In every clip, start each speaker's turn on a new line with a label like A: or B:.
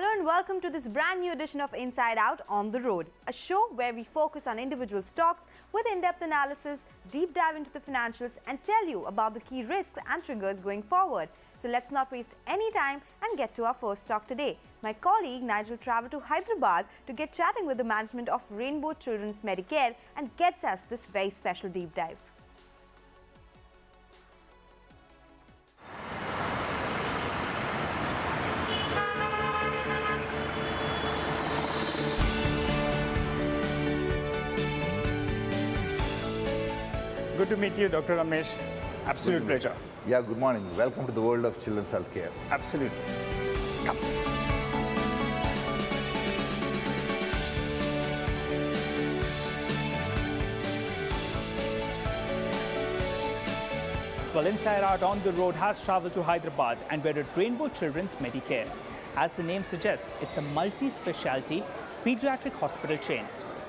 A: Hello and welcome to this brand new edition of Inside Out on the Road, a show where we focus on individual stocks with in-depth analysis, deep dive into the financials and tell you about the key risks and triggers going forward. So let's not waste any time and get to our first stock today. My colleague Nigel traveled to Hyderabad to get chatting with the management of Rainbow Children's Medicare and gets us this very special deep dive.
B: Good to meet you, Dr. Ramesh. Absolute pleasure.
C: Yeah, good morning. Welcome to the world of children's healthcare.
B: Absolutely. Come. Well, Inside Out on the Road has traveled to Hyderabad and we're at Rainbow Children's Medicare. As the name suggests, it's a multi-specialty pediatric hospital chain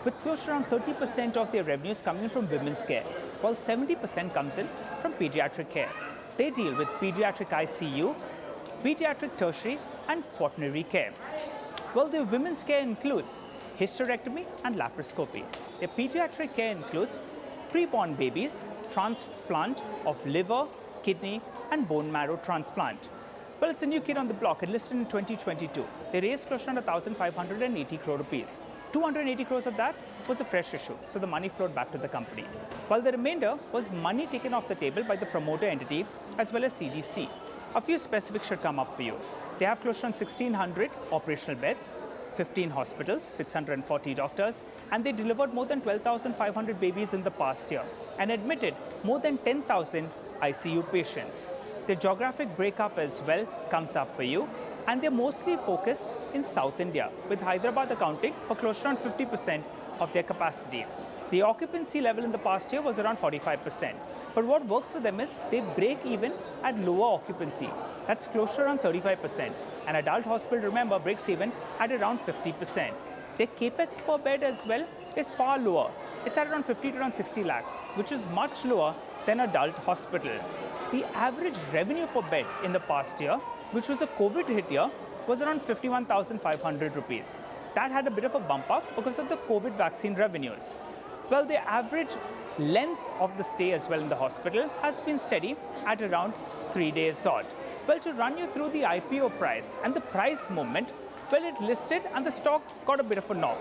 B: with close to around 30% of their revenues coming in from women's care, while 70% comes in from pediatric care. They deal with pediatric ICU, pediatric tertiary and quaternary care. Well, their women's care includes hysterectomy and laparoscopy. Their pediatric care includes preborn babies, transplant of liver, kidney and bone marrow transplant. Well, it's a new kid on the block. It listed in 2022. They raised close to 1,580 crore rupees. 280 crores of that was a fresh issue, so the money flowed back to the company. While the remainder was money taken off the table by the promoter entity as well as CDC. A few specifics should come up for you. They have close to 1,600 operational beds, 15 hospitals, 640 doctors, and they delivered more than 12,500 babies in the past year and admitted more than 10,000 ICU patients. The geographic breakup as well comes up for you, and they're mostly focused in South India, with Hyderabad accounting for close to around 50% of their capacity. The occupancy level in the past year was around 45%. But what works for them is they break even at lower occupancy. That's close to around 35%. An adult hospital, remember, breaks even at around 50%. Their capex per bed as well is far lower. It's at around 50 to around 60 lakhs, which is much lower than adult hospital. The average revenue per bed in the past year, which was a COVID hit year, was around 51,500 rupees. That had a bit of a bump up because of the COVID vaccine revenues. Well, the average length of the stay as well in the hospital has been steady at around 3 days odd. Well, to run you through the IPO price and the price movement, well, it listed and the stock got a bit of a knock.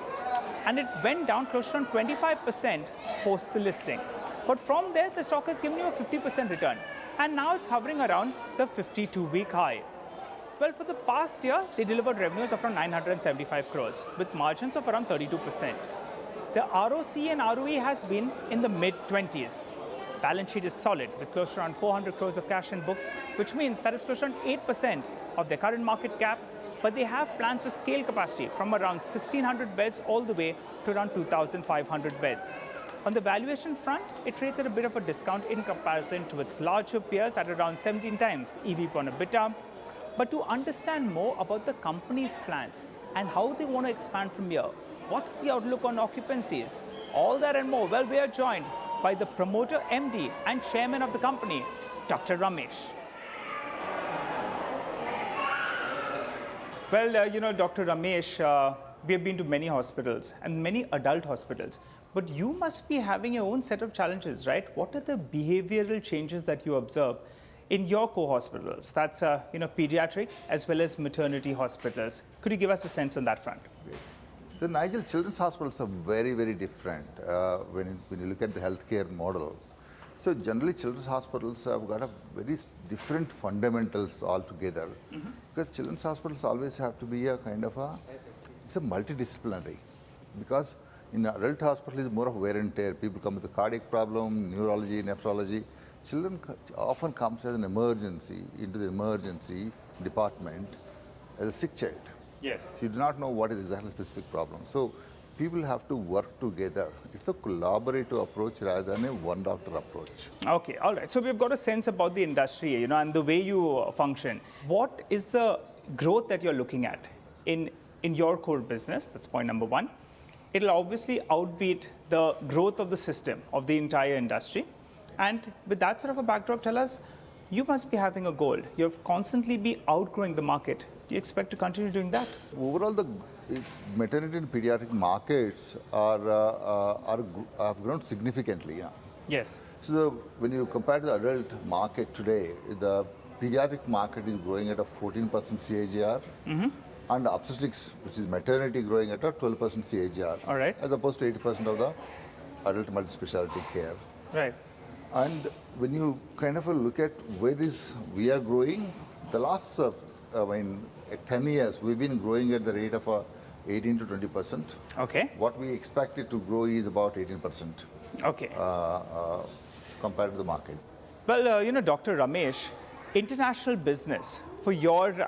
B: And it went down close to around 25% post the listing. But from there, the stock has given you a 50% return. And now it's hovering around the 52-week high. Well, for the past year, they delivered revenues of around 975 crores with margins of around 32%. The ROC and ROE has been in the mid-20s. Balance sheet is solid with close to around 400 crores of cash in books, which means that is close to around 8% of their current market cap. But they have plans to scale capacity from around 1,600 beds all the way to around 2,500 beds. On the valuation front, it trades at a bit of a discount in comparison to its larger peers at around 17 times EV upon EBITDA. But to understand more about the company's plans and how they want to expand from here, what's the outlook on occupancies, all that and more, well, we are joined by the promoter MD and chairman of the company, Dr. Ramesh. Well, Dr. Ramesh, we have been to many hospitals and many adult hospitals, but you must be having your own set of challenges, right? What are the behavioral changes that you observe in your co-hospitals? That's pediatric as well as maternity hospitals. Could you give us a sense on that front?
C: The Nigel children's hospitals are very, very different when you look at the healthcare model. So generally, children's hospitals have got a very different fundamentals altogether. Because children's hospitals always have to be a kind of it's a multidisciplinary. Because in adult hospital, it's more of wear and tear. People come with a cardiac problem, neurology, nephrology. Children often comes as an emergency into the emergency department as a sick child.
B: Yes.
C: So you do not know what is exactly specific problem. So people have to work together. It's a collaborative approach rather than a one doctor approach.
B: Okay, all right. So we've got a sense about the industry, and the way you function. What is the growth that you're looking at in your core business? That's point number one. It'll obviously outbeat the growth of the system of the entire industry. And with that sort of a backdrop, tell us, you must be having a goal. You'll constantly be outgrowing the market. Do you expect to continue doing that?
C: Overall, the maternity and pediatric markets have grown significantly. Yeah.
B: Yes.
C: So when you compare the adult market today, the pediatric market is growing at a 14% CAGR, and obstetrics, which is maternity, growing at a 12% CAGR,
B: All right.
C: as opposed to 80% of the adult multi-specialty care.
B: Right.
C: And when you kind of look at where we are growing, the last 10 years, we've been growing at the rate of 18 to 20%.
B: Okay.
C: What we expected to grow is about 18%.
B: Okay.
C: Compared to the market.
B: Well, Dr. Ramesh, international business for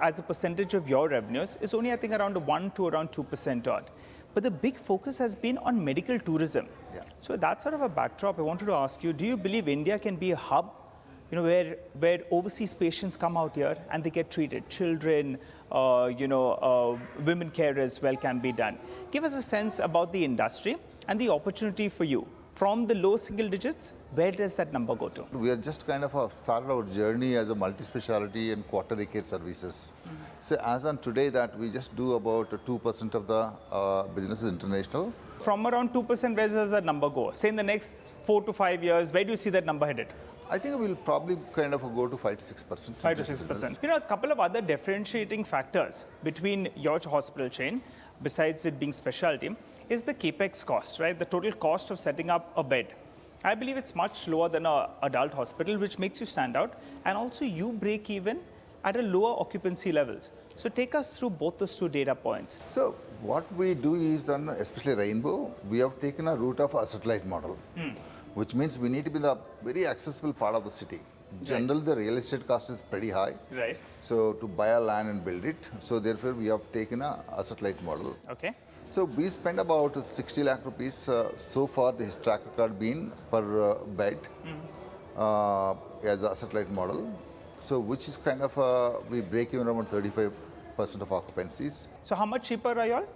B: as a percentage of your revenues is only, I think, around 1 to around 2% odd. But the big focus has been on medical tourism.
C: Yeah.
B: So that sort of a backdrop, I wanted to ask you, do you believe India can be a hub, where overseas patients come out here and they get treated? Children, women care as well can be done. Give us a sense about the industry and the opportunity for you. From the low single digits, where does that number go to?
C: We are just kind of started our journey as a multi-specialty and quaternary care services. So as on today, that we just do about 2% of the business is international.
B: From around 2%, where does that number go? Say in the next 4 to 5 years, where do you see that number headed?
C: I think we'll probably kind of go to 5 to 6%.
B: 5 to 6%. A couple of other differentiating factors between your hospital chain, besides it being specialty, is the capex cost, right? The total cost of setting up a bed. I believe it's much lower than an adult hospital, which makes you stand out. And also you break even at a lower occupancy levels. So take us through both those two data points.
C: So what we do is, especially Rainbow, we have taken a route of a satellite model, which means we need to be in the very accessible part of the city. Generally, the real estate cost is pretty high.
B: Right.
C: So to buy a land and build it, so therefore we have taken a satellite model.
B: Okay.
C: So we spend about 60 lakh rupees so far, the track record been per bed as a satellite model. So which is kind of, we break even around 35% of occupancies.
B: So how much cheaper are you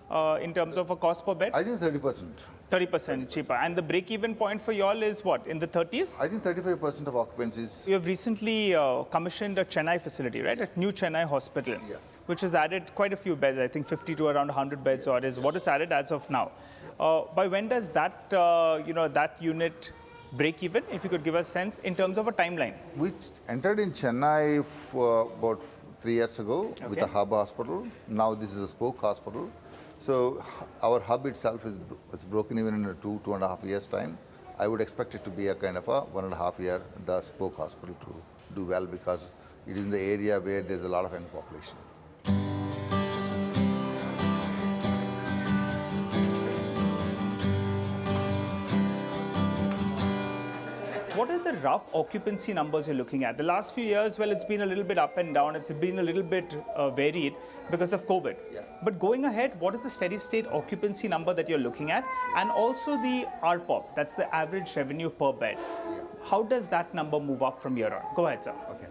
B: all in terms of a cost per bed?
C: I think 30%.
B: 30% cheaper. And the break-even point for you all is what, in the 30s?
C: I think 35% of occupancies.
B: You have recently commissioned a Chennai facility, right? A new Chennai hospital, which has added quite a few beds. I think 50 to around 100 beds or is what it's added as of now. By when does that, that unit break even, if you could give us a sense in terms of a timeline?
C: We entered in Chennai for about 3 years ago with a hub hospital. Now this is a spoke hospital. So our hub itself is broken even in 2.5 years time. I would expect it to be a kind of a 1.5 year, the spoke hospital to do well, because it is in the area where there's a lot of young population.
B: What are the rough occupancy numbers you're looking at? The last few years, well, it's been a little bit up and down. It's been a little bit varied because of COVID.
C: Yeah.
B: But going ahead, what is the steady state occupancy number that you're looking at? And also the RPOP, that's the average revenue per bed.
C: Yeah.
B: How does that number move up from here on? Go ahead, sir.
C: Okay.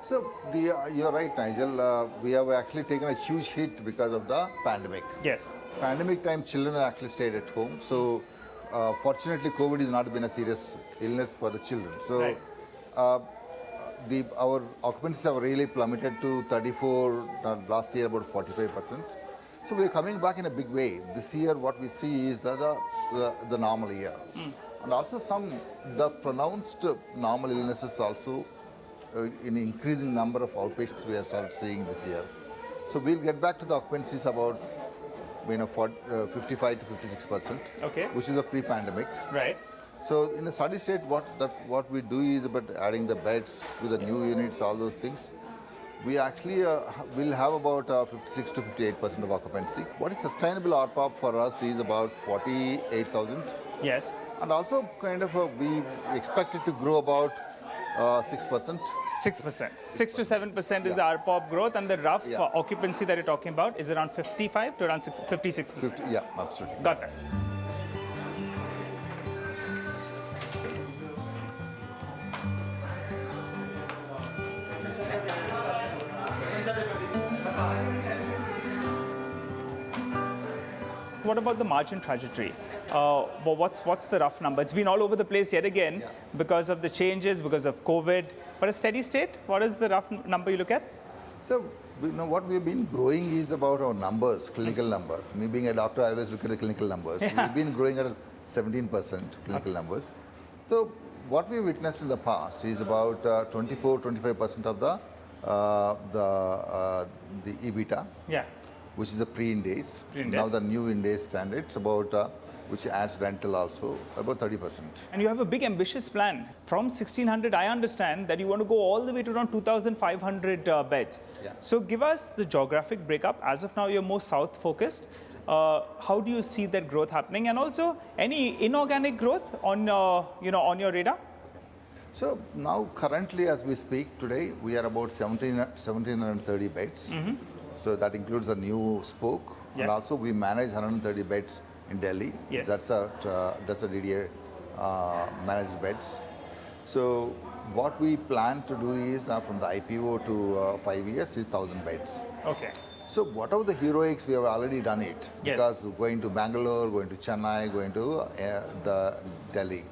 C: So you're right, Nigel. We have actually taken a huge hit because of the pandemic.
B: Yes.
C: Pandemic time, children actually stayed at home. So fortunately, COVID has not been a serious illness for the children. So
B: right.
C: Our occupancies have really plummeted to 34, last year about 45%. So we're coming back in a big way. This year what we see is the normal year. And also the pronounced normal illnesses also in increasing number of outpatients we have started seeing this year. So we'll get back to the occupancies about 55 to 56%, which is a pre-pandemic.
B: Right.
C: So in a steady state, what we do is about adding the beds with the new units, all those things. We actually will have about 56 to 58% of occupancy. What is sustainable RPOP for us is about 48,000.
B: Yes.
C: And also kind of we expect it to grow about 6%.
B: 6%. 6 to 7% is the RPOP growth, and the rough occupancy that you're talking about is around 55 to around 56%.
C: Yeah, absolutely.
B: Got that. What about the margin trajectory? Well, what's the rough number? It's been all over the place yet again because of the changes, because of COVID. But a steady state, what is the rough number you look at?
C: So, what we've been growing is about our numbers, clinical numbers. Me being a doctor, I always look at the clinical numbers.
B: Yeah.
C: We've been growing at 17% clinical numbers. So, what we witnessed in the past is about 24-25% of the EBITDA,
B: Yeah.
C: which is a pre-Ind AS.
B: Pre-Ind
C: Now
B: AS.
C: the new Ind AS standards about which adds rental also about 30%.
B: And you have a big ambitious plan. From 1600, I understand that you want to go all the way to around 2500 beds.
C: Yeah.
B: So give us the geographic breakup. As of now, you're more south focused. How do you see that growth happening? And also any inorganic growth on on your radar?
C: So now currently as we speak today, we are about 1730 beds. So that includes a new spoke. And also we manage 130 beds in Delhi.
B: Yes.
C: That's a DDA managed beds. So what we plan to do is from the IPO to 5 years is 1000 beds.
B: Okay.
C: So whatever the heroics, we have already done it.
B: Yes.
C: Because going to Bangalore, going to Chennai, going to the Delhi.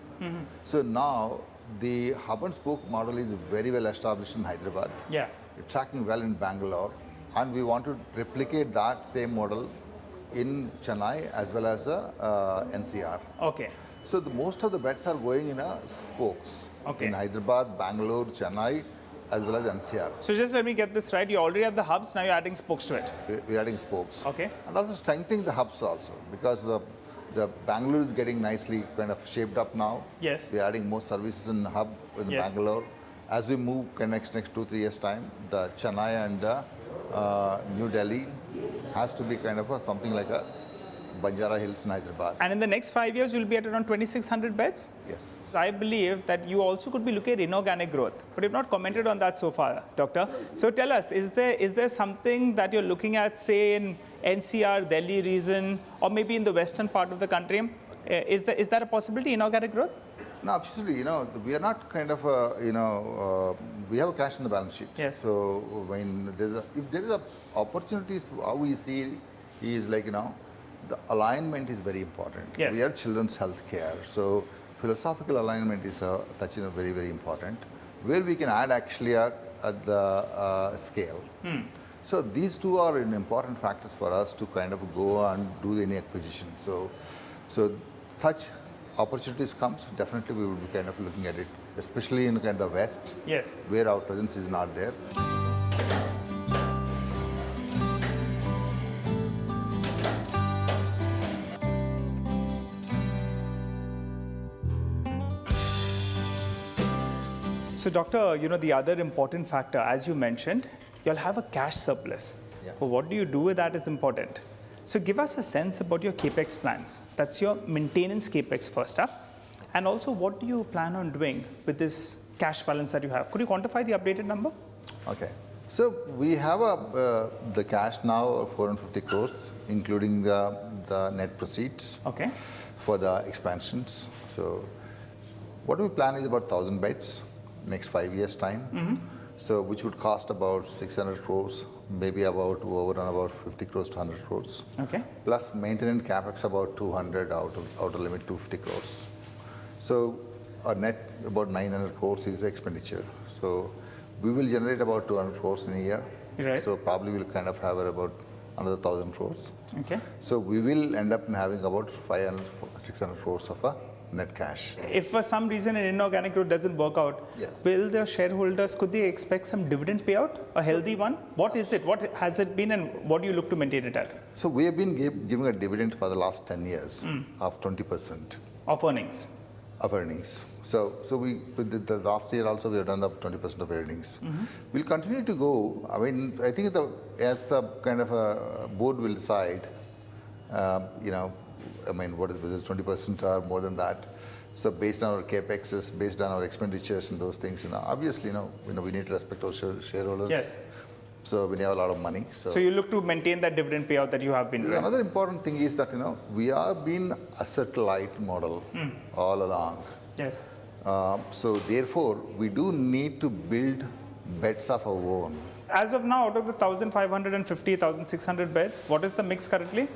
C: So now the hub and spoke model is very well established in Hyderabad.
B: Yeah.
C: It's tracking well in Bangalore, and we want to replicate that same model in Chennai as well as NCR.
B: Okay.
C: So most of the beds are going in spokes
B: Okay.
C: in Hyderabad, Bangalore, Chennai, as well as NCR.
B: So just let me get this right. You already have the hubs, now you're adding spokes to it.
C: We're adding spokes.
B: Okay.
C: And also strengthening the hubs also, because the Bangalore is getting nicely kind of shaped up now.
B: Yes.
C: We're adding more services in hub in
B: Yes.
C: Bangalore. As we move next 2-3 years time, the Chennai and New Delhi has to be kind of something like a Banjara Hills in Hyderabad.
B: And in the next 5 years, you'll be at around 2600 beds?
C: Yes.
B: I believe that you also could be looking at inorganic growth, but you've not commented on that so far, Doctor. So tell us, is there something that you're looking at, say in NCR, Delhi region, or maybe in the western part of the country? Is that a possibility, inorganic growth?
C: No, absolutely. We are not kind of, we have cash in the balance sheet.
B: Yes.
C: So when if there is a opportunities, how we see is like, the alignment is very important.
B: Yes.
C: We are children's health care. So philosophical alignment is very, very important, where we can add actually at the scale. So these two are important factors for us to kind of go and do any acquisition. So such opportunities comes, definitely we will be kind of looking at it, especially in kind of west,
B: Yes.
C: where our presence is not there.
B: So Doctor, the other important factor, as you mentioned, you'll have a cash surplus.
C: Yeah.
B: But what do you do with that is important. So give us a sense about your capex plans. That's your maintenance capex first up. And also, what do you plan on doing with this cash balance that you have? Could you quantify the updated number?
C: Okay. So we have the cash now of 450 crores, including the net proceeds
B: Okay.
C: for the expansions. So what we plan is about 1000 beds next 5 years time. So which would cost about 600 crores, maybe about over and about 50 crores to 100 crores.
B: Okay.
C: Plus maintenance capex about 200 outer limit 250 crores. So our net about 900 crores is the expenditure. So we will generate about 200 crores in a year.
B: Right.
C: So probably we'll kind of have about another 1000 crores.
B: Okay.
C: So we will end up having about 500, 600 crores of a net cash.
B: If for some reason an inorganic growth doesn't work out,
C: Yeah.
B: will the shareholders, could they expect some dividend payout, a healthy one? What is it? What has it been and what do you look to maintain it at?
C: So we have been giving a dividend for the last 10 years of 20%.
B: Of earnings?
C: Of earnings. So we the last year also we have done the 20% of earnings. We'll continue to go. I mean, I think as the kind of a board will decide, whether it's 20% or more than that. So based on our capexes, based on our expenditures and those things, obviously, we need to respect our shareholders.
B: Yes.
C: So we have a lot of money.
B: So you look to maintain that dividend payout that you have been doing.
C: Another important thing is that, we have been asset light model all along.
B: Yes.
C: So therefore, we do need to build beds of our own.
B: As of now, out of the 1,550, 1,600 beds, what is the mix currently?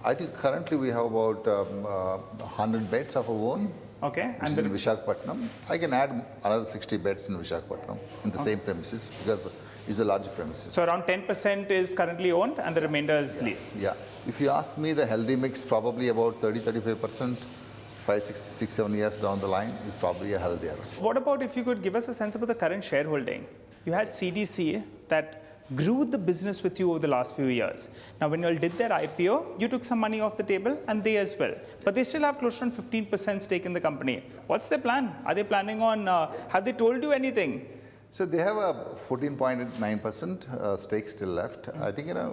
C: I think currently we have about 100 beds of our own.
B: Okay.
C: And in Visakhapatnam. I can add another 60 beds in Visakhapatnam in the same premises because it's a larger premises.
B: So around 10% is currently owned and the remainder is leased.
C: Yeah. If you ask me, the healthy mix probably about 30-35%. 5, 6, 7 years down the line is probably a healthier.
B: What about if you could give us a sense about the current shareholding? You had CDC that grew the business with you over the last few years. Now, when you all did their IPO, you took some money off the table and they as well. But they still have close to 15% stake in the company. What's their plan? Are they planning on, have they told you anything?
C: So they have a 14.9% stake still left. I think, I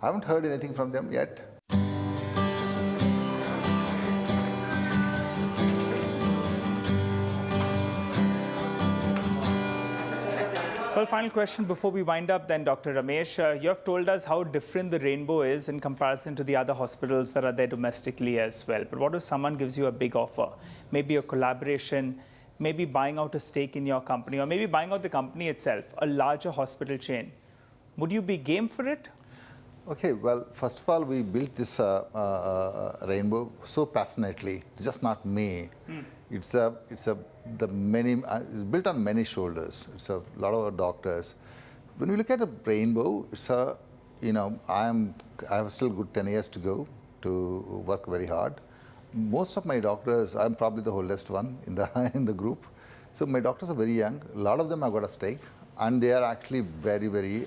C: haven't heard anything from them yet.
B: Well, final question before we wind up then, Dr. Ramesh. You have told us how different the Rainbow is in comparison to the other hospitals that are there domestically as well. But what if someone gives you a big offer? Maybe a collaboration, maybe buying out a stake in your company, or maybe buying out the company itself, a larger hospital chain. Would you be game for it?
C: Okay, well, first of all, we built this Rainbow so passionately. It's just not me. It's built on many shoulders. It's a lot of our doctors. When we look at a Rainbow, it's I have still good 10 years to go to work very hard. Most of my doctors, I'm probably the oldest one in the group. So my doctors are very young. A lot of them have got a stake, and they are actually very, very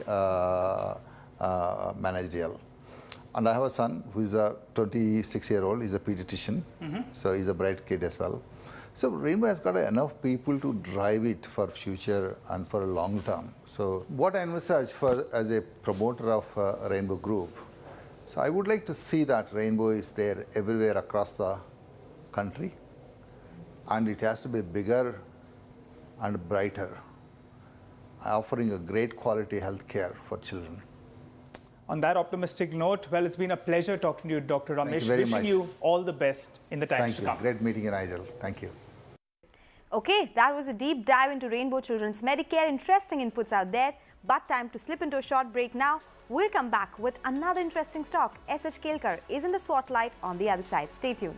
C: managerial. And I have a son who is a 26-year-old. He's a pediatrician, so he's a bright kid as well. So Rainbow has got enough people to drive it for future and for a long term. So what I envisage for as a promoter of Rainbow Group, so I would like to see that Rainbow is there everywhere across the country, and it has to be bigger and brighter, offering a great quality health care for children.
B: On that optimistic note, well, it's been a pleasure talking to you, Dr. Ramesh.
C: Thank you very much.
B: Wishing you all the best in the times to come.
C: Great meeting you, Nigel. Thank you.
A: Okay, that was a deep dive into Rainbow Children's Medicare. Interesting inputs out there. But time to slip into a short break now. We'll come back with another interesting stock. S H Kelkar is in the Swotlight on the other side. Stay tuned.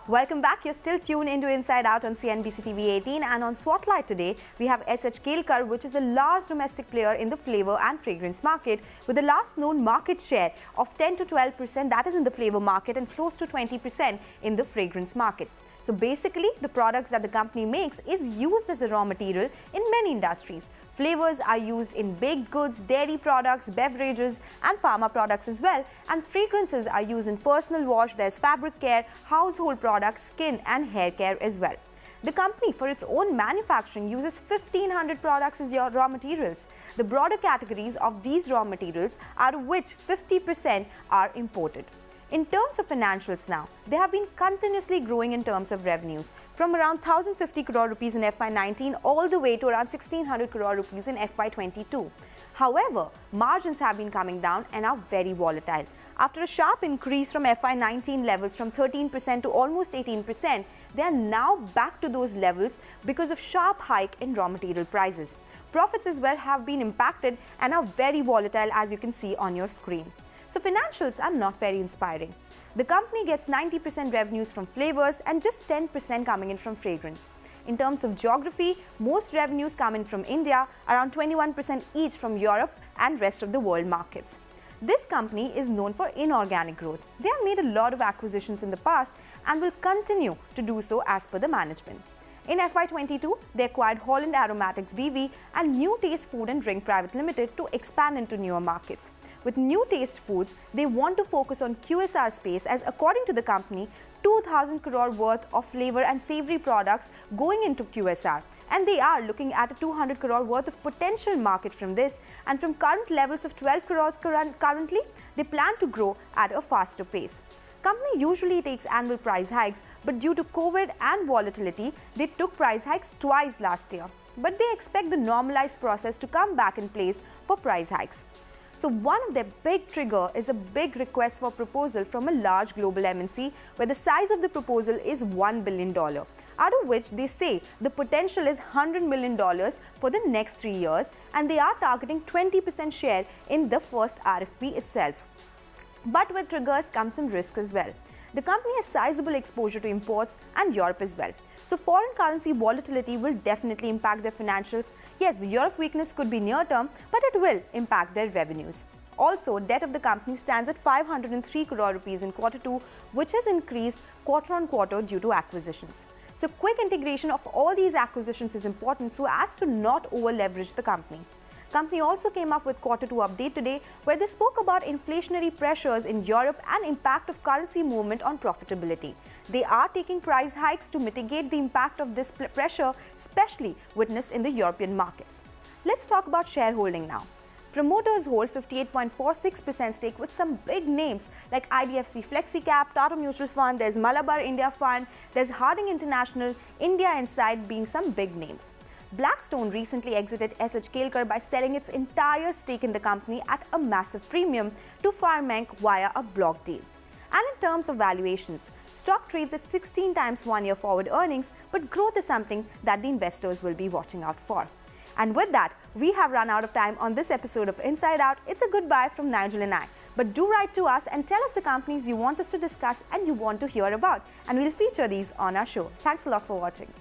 A: Welcome back. You're still tuned into Inside Out on CNBC-TV18, and on Swotlight today, we have S H Kelkar, which is a large domestic player in the flavor and fragrance market with the last known market share of 10 to 12%, that is in the flavor market, and close to 20% in the fragrance market. So basically, the products that the company makes is used as a raw material in many industries. Flavors are used in baked goods, dairy products, beverages and pharma products as well. And fragrances are used in personal wash, there's fabric care, household products, skin and hair care as well. The company, for its own manufacturing, uses 1,500 products as raw materials. The broader categories of these raw materials, out of which 50% are imported. In terms of financials now, they have been continuously growing in terms of revenues from around 1,050 crore rupees in FY19 all the way to around 1,600 crore rupees in FY22. However, margins have been coming down and are very volatile. After a sharp increase from FY19 levels from 13% to almost 18%, they are now back to those levels because of sharp hike in raw material prices. Profits as well have been impacted and are very volatile, as you can see on your screen. So financials are not very inspiring. The company gets 90% revenues from flavors and just 10% coming in from fragrance. In terms of geography, most revenues come in from India, around 21% each from Europe and rest of the world markets. This company is known for inorganic growth. They have made a lot of acquisitions in the past and will continue to do so as per the management. In FY22, they acquired Holland Aromatics BV and New Taste Food and Drink Private Limited to expand into newer markets. With New Taste Foods, they want to focus on QSR space, as according to the company, 2,000 crore worth of flavor and savory products going into QSR. And they are looking at a 200 crore worth of potential market from this. And from current levels of 12 crores currently, they plan to grow at a faster pace. Company usually takes annual price hikes, but due to COVID and volatility, they took price hikes twice last year. But they expect the normalized process to come back in place for price hikes. So one of their big trigger is a big request for proposal from a large global MNC, where the size of the proposal is $1 billion. out of which they say the potential is $100 million for the next 3 years, and they are targeting 20% share in the first RFP itself. But with triggers comes some risk as well. The company has sizable exposure to imports and Europe as well. So foreign currency volatility will definitely impact their financials. Yes, the Europe weakness could be near term, but it will impact their revenues. Also, debt of the company stands at 503 crore rupees in Q2, which has increased quarter on quarter due to acquisitions. So quick integration of all these acquisitions is important so as to not over-leverage the company. Company also came up with Q2 update today, where they spoke about inflationary pressures in Europe and impact of currency movement on profitability. They are taking price hikes to mitigate the impact of this pressure, especially witnessed in the European markets. Let's talk about shareholding now. Promoters hold 58.46% stake with some big names like IDFC FlexiCap, Tata Mutual Fund, there's Malabar India Fund, there's Harding International, India Inside being some big names. Blackstone recently exited S H Kelkar by selling its entire stake in the company at a massive premium to Farmank via a block deal. And in terms of valuations, stock trades at 16 times one-year forward earnings, but growth is something that the investors will be watching out for. And with that, we have run out of time on this episode of Inside Out. It's a goodbye from Nigel and I. But do write to us and tell us the companies you want us to discuss and you want to hear about. And we'll feature these on our show. Thanks a lot for watching.